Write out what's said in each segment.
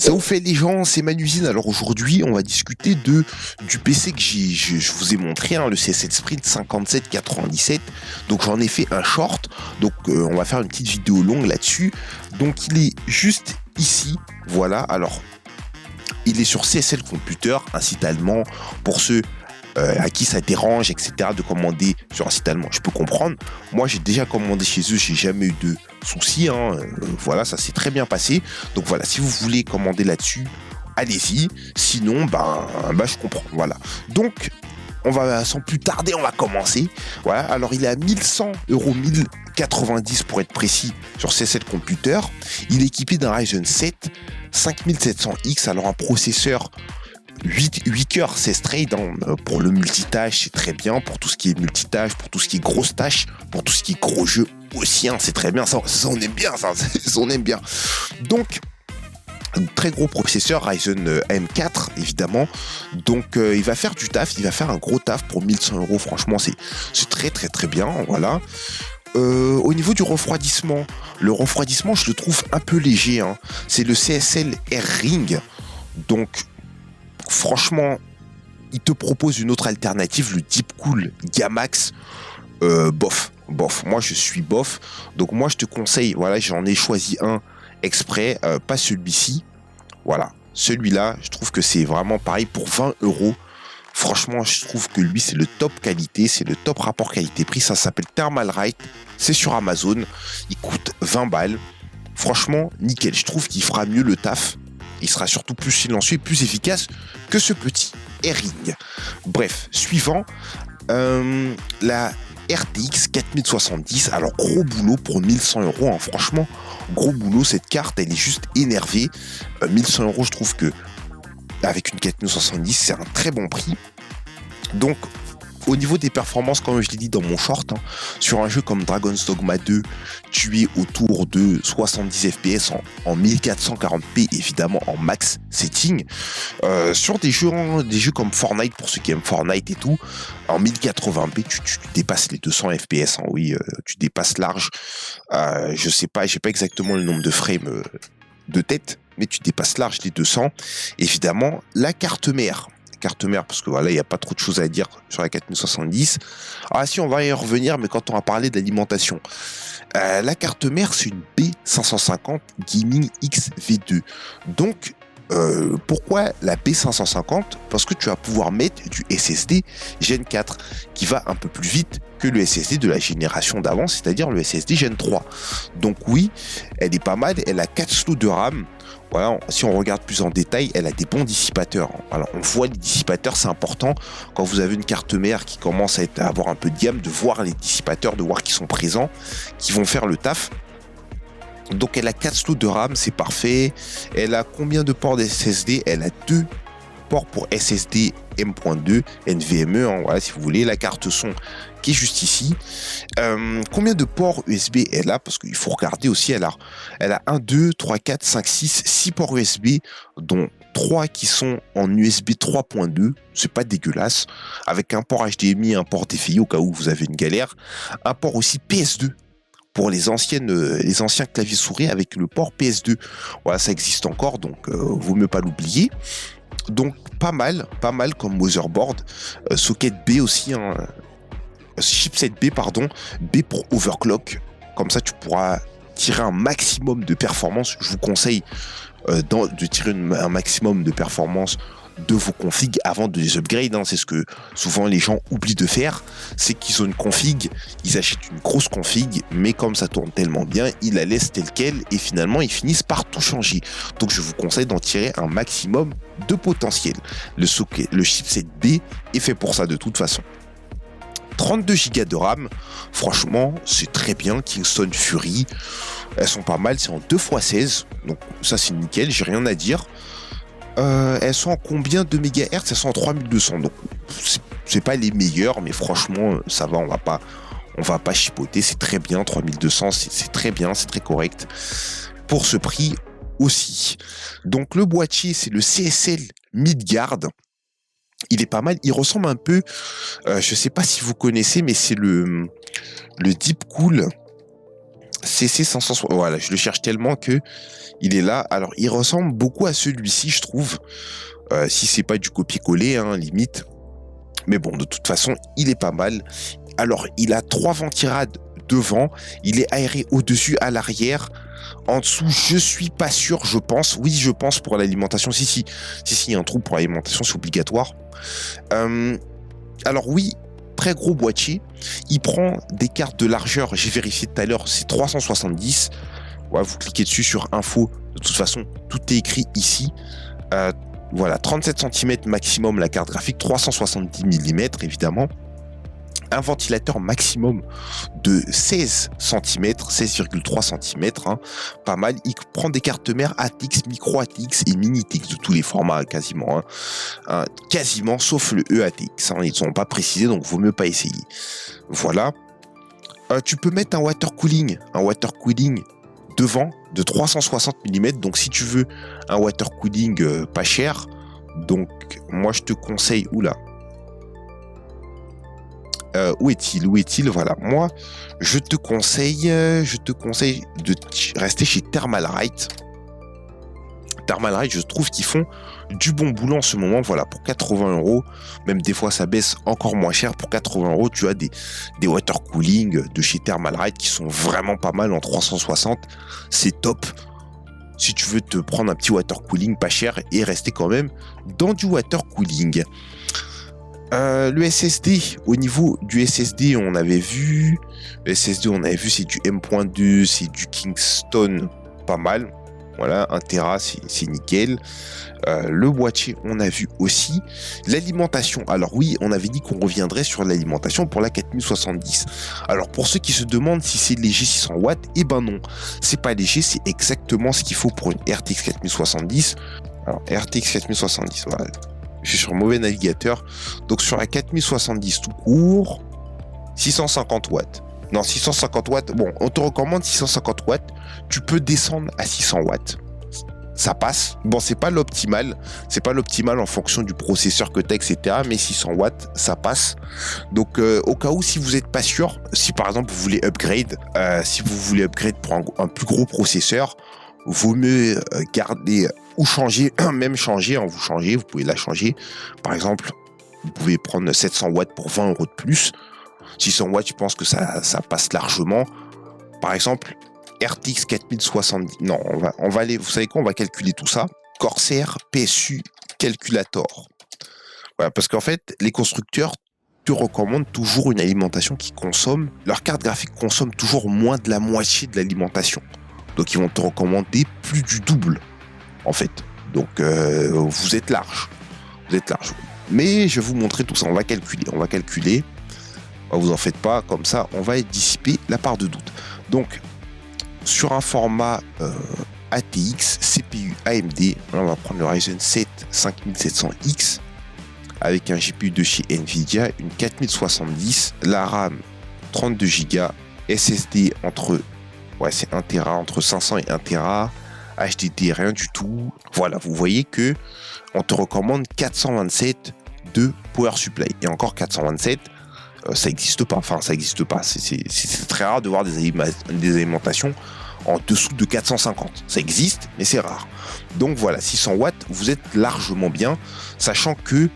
Ça vous fait les gens, c'est Manusine. Alors aujourd'hui, on va discuter du PC que je vous ai montré, hein, le C7 Sprint 5797. Donc j'en ai fait un short. Donc on va faire une petite vidéo longue là-dessus. Donc il est juste ici. Voilà. Alors il est sur CSL Computer, un site allemand pour ceux à qui ça dérange, etc., de commander sur un site allemand. Je peux comprendre. Moi, j'ai déjà commandé chez eux, j'ai jamais eu de soucis. Voilà, ça s'est très bien passé. Donc voilà, si vous voulez commander là-dessus, allez-y. Sinon, je comprends. Voilà. Donc, on va sans plus tarder, on va commencer. Voilà. Alors, il est à 1100 €, 1090 pour être précis, sur CSL Computer. Il est équipé d'un Ryzen 7 5700X. Alors, un processeur 8 cœurs, c'est straight, pour le multitâche, c'est très bien, pour tout ce qui est multitâche, pour tout ce qui est grosse tâche, pour tout ce qui est gros jeu aussi, c'est très bien, ça on aime bien, ça on aime bien. Donc, un très gros processeur, Ryzen M4, évidemment, donc il va faire du taf, il va faire un gros taf pour 1100 €, franchement, c'est très très très bien, voilà. Au niveau du refroidissement, le refroidissement, je le trouve un peu léger, c'est le CSL AirRing, donc franchement, il te propose une autre alternative, le Deepcool Gamax. Bof. Moi, je suis bof. Donc, moi, je te conseille, voilà, j'en ai choisi un exprès, pas celui-ci. Voilà. Celui-là, je trouve que c'est vraiment pareil pour 20 €. Franchement, je trouve que lui, c'est le top qualité, c'est le top rapport qualité-prix. Ça s'appelle Thermalright. C'est sur Amazon. Il coûte 20 balles. Franchement, nickel. Je trouve qu'il fera mieux le taf. Il sera surtout plus silencieux et plus efficace que ce petit AirRing. Bref, suivant, la RTX 4070. Alors, gros boulot pour 1100 €. Franchement, gros boulot. Cette carte, elle est juste énervée. 1100 €, je trouve que avec une 4070, c'est un très bon prix. Donc, au niveau des performances, comme je l'ai dit dans mon short, sur un jeu comme Dragon's Dogma 2, tu es autour de 70 FPS en 1440p, évidemment en max setting. Sur des jeux comme Fortnite, pour ceux qui aiment Fortnite et tout, en 1080p, tu dépasses les 200 FPS. Oui, tu dépasses large. Je sais pas, j'ai pas exactement le nombre de frames de tête, mais tu dépasses large les 200. Évidemment, la carte mère, parce que voilà, il n'y a pas trop de choses à dire sur la 4070. Ah si, on va y revenir, mais quand on va parler d'alimentation. La carte mère, c'est une B550 Gaming X V2. Donc, pourquoi la B550 ? Parce que tu vas pouvoir mettre du SSD Gen 4, qui va un peu plus vite que le SSD de la génération d'avant, c'est-à-dire le SSD Gen 3. Donc oui, elle est pas mal, elle a 4 slots de RAM. Voilà, si on regarde plus en détail, elle a des bons dissipateurs. Alors, on voit les dissipateurs, c'est important quand vous avez une carte mère qui commence à avoir un peu de gamme, de voir les dissipateurs, de voir qu'ils sont présents, qui vont faire le taf. Donc, elle a 4 slots de RAM, c'est parfait. Elle a combien de ports SSD ? Elle a 2 ports pour SSD M.2 NVMe, voilà, si vous voulez. La carte son qui est juste ici. Combien de ports USB elle a ? Parce qu'il faut regarder aussi, elle a 1, 2, 3, 4, 5, 6 ports USB, dont 3 qui sont en USB 3.2, c'est pas dégueulasse, avec un port HDMI, un port DFI au cas où vous avez une galère, un port aussi PS2, pour les anciens claviers souris avec le port PS2. Voilà, ça existe encore, donc vaut mieux pas l'oublier. Donc pas mal comme motherboard. Socket B aussi, chipset B, B pour overclock. Comme ça, tu pourras tirer un maximum de performance. Je vous conseille de tirer un maximum de performance de vos configs avant de les upgrade. C'est ce que souvent les gens oublient de faire, c'est qu'ils ont une config, ils achètent une grosse config, mais comme ça tourne tellement bien, ils la laissent telle quelle et finalement ils finissent par tout changer. Donc je vous conseille d'en tirer un maximum de potentiel. Le chipset B est fait pour ça de toute façon. 32 Go de RAM, franchement, c'est très bien. Kingston Fury, elles sont pas mal, c'est en 2x16, donc ça c'est nickel, j'ai rien à dire. Elles sont en combien de MHz ? Elles sont en 3200, donc c'est pas les meilleures, mais franchement, ça va, on va pas chipoter, c'est très bien, 3200, c'est très bien, c'est très correct. Pour ce prix aussi. Donc le boîtier, c'est le CSL Midgard. Il est pas mal, il ressemble un peu, je sais pas si vous connaissez, mais c'est le Deepcool CC560. Voilà, je le cherche tellement que il est là. Alors, il ressemble beaucoup à celui-ci, je trouve. Si c'est pas du copier-coller, hein, limite. Mais bon, de toute façon, il est pas mal. Alors, il a 3 ventirades devant. Il est aéré au-dessus, à l'arrière. En dessous, je suis pas sûr, je pense. Oui, je pense pour l'alimentation. Si, il y a un trou pour l'alimentation, c'est obligatoire. Alors oui, très gros boîtier. Il prend des cartes de largeur. J'ai vérifié tout à l'heure, c'est 370. Ouais, vous cliquez dessus sur info. De toute façon, tout est écrit ici. Voilà, 37 cm maximum la carte graphique, 370 mm évidemment. Un ventilateur maximum de 16 cm, 16,3 cm, hein, pas mal. Il prend des cartes mères ATX, micro ATX et mini TX de tous les formats quasiment, quasiment sauf le EATX, hein, ils ne sont pas précisés donc vaut mieux pas essayer. Voilà. Tu peux mettre un water cooling devant de 360 mm. Donc si tu veux un water cooling pas cher, donc moi je te conseille, où est-il? Voilà, moi je te conseille de rester chez Thermalright. Thermalright, je trouve qu'ils font du bon boulot en ce moment. Voilà, pour 80 €, même des fois ça baisse encore moins cher. Pour 80 €, tu as des water cooling de chez Thermalright qui sont vraiment pas mal en 360. C'est top. Si tu veux te prendre un petit water cooling pas cher et rester quand même dans du water cooling. Le SSD, au niveau du SSD, on avait vu, c'est du M.2, c'est du Kingston, pas mal. Voilà, 1 Tera, c'est nickel. Le boîtier, on a vu aussi. L'alimentation, alors oui, on avait dit qu'on reviendrait sur l'alimentation pour la 4070. Alors pour ceux qui se demandent si c'est léger 600 watts, eh ben non, c'est pas léger, c'est exactement ce qu'il faut pour une RTX 4070. Alors RTX 4070, voilà. Je suis sur un mauvais navigateur. Donc sur la 4070 tout court, 650 watts. Non, 650 watts. Bon, on te recommande 650 watts. Tu peux descendre à 600 watts. Ça passe. Bon, c'est pas l'optimal. C'est pas l'optimal en fonction du processeur que tu as, etc. Mais 600 watts, ça passe. Donc, au cas où, si vous n'êtes pas sûr, si par exemple vous voulez upgrade, pour un plus gros processeur, vaut mieux garder ou changer, même changer, hein, vous pouvez la changer. Par exemple, vous pouvez prendre 700 watts pour 20 € de plus. 600 watts, je pense que ça passe largement. Par exemple, RTX 4070. Non, on va aller, vous savez quoi, on va calculer tout ça. Corsair PSU Calculator. Voilà, parce qu'en fait, les constructeurs te recommandent toujours une alimentation qui consomme, leur carte graphique consomme toujours moins de la moitié de l'alimentation. Donc ils vont te recommander plus du double, en fait. Donc vous êtes large. Mais je vais vous montrer tout ça. On va calculer. Vous en faites pas, comme ça, on va dissiper la part de doute. Donc, sur un format ATX, CPU AMD, là, on va prendre le Ryzen 7 5700X avec un GPU de chez Nvidia, une 4070, la RAM 32 Go, SSD c'est 1 Tera, entre 500 et 1 Tera, HDD rien du tout. Voilà, vous voyez que on te recommande 427 de power supply. Et encore 427, ça n'existe pas. Enfin, ça n'existe pas. C'est très rare de voir des alimentations en dessous de 450. Ça existe, mais c'est rare. Donc voilà, 600 watts, vous êtes largement bien, sachant que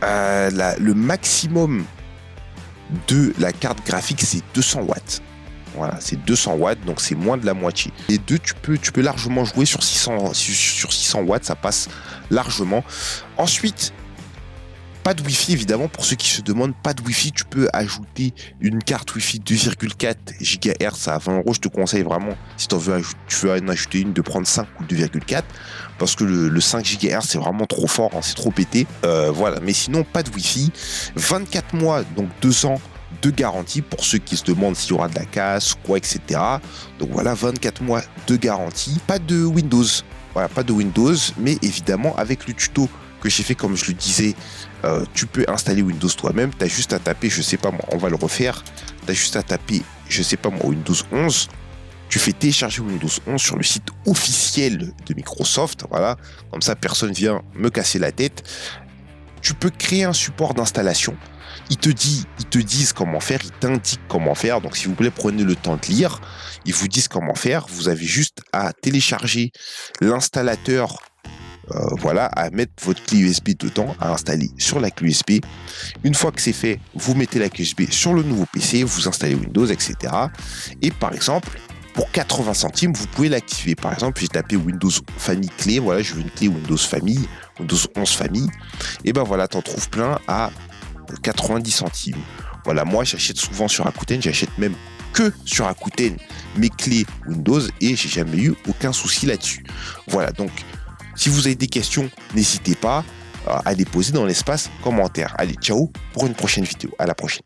le maximum de la carte graphique, c'est 200 watts. Voilà, c'est 200 watts, donc c'est moins de la moitié. Les deux, tu peux largement jouer sur 600 watts, ça passe largement. Ensuite, pas de Wi-Fi, évidemment, pour ceux qui se demandent, pas de Wi-Fi, tu peux ajouter une carte Wi-Fi 2,4 GHz à 20 €. Je te conseille vraiment, si tu veux en ajouter une, de prendre 5 ou 2,4, parce que le 5 GHz, c'est vraiment trop fort, hein, c'est trop pété. Voilà, mais sinon, pas de Wi-Fi. 24 mois, donc 2 ans de garantie pour ceux qui se demandent s'il y aura de la casse, quoi, etc. Donc voilà, 24 mois de garantie. Pas de Windows. Voilà, pas de Windows, mais évidemment, avec le tuto que j'ai fait, comme je le disais, tu peux installer Windows toi-même. Tu as juste à taper, je sais pas moi, on va le refaire. Tu as juste à taper, je sais pas moi, Windows 11. Tu fais télécharger Windows 11 sur le site officiel de Microsoft. Voilà, comme ça, personne vient me casser la tête. Tu peux créer un support d'installation. Ils te disent comment faire, ils t'indiquent comment faire. Donc, s'il vous plaît, prenez le temps de lire. Ils vous disent comment faire. Vous avez juste à télécharger l'installateur. Voilà, à mettre votre clé USB dedans, à installer sur la clé USB. Une fois que c'est fait, vous mettez la clé USB sur le nouveau PC, vous installez Windows, etc. Et par exemple, pour 80 centimes, vous pouvez l'activer. Par exemple, j'ai tapé Windows Famille Clé. Voilà, je veux une clé Windows Famille, Windows 11 Famille. Et ben voilà, t'en trouves plein à 90 centimes. Voilà, moi j'achète souvent sur Rakuten, j'achète même que sur Rakuten mes clés Windows et j'ai jamais eu aucun souci là-dessus. Voilà, donc si vous avez des questions, n'hésitez pas à les poser dans l'espace commentaire. Allez, ciao pour une prochaine vidéo. À la prochaine.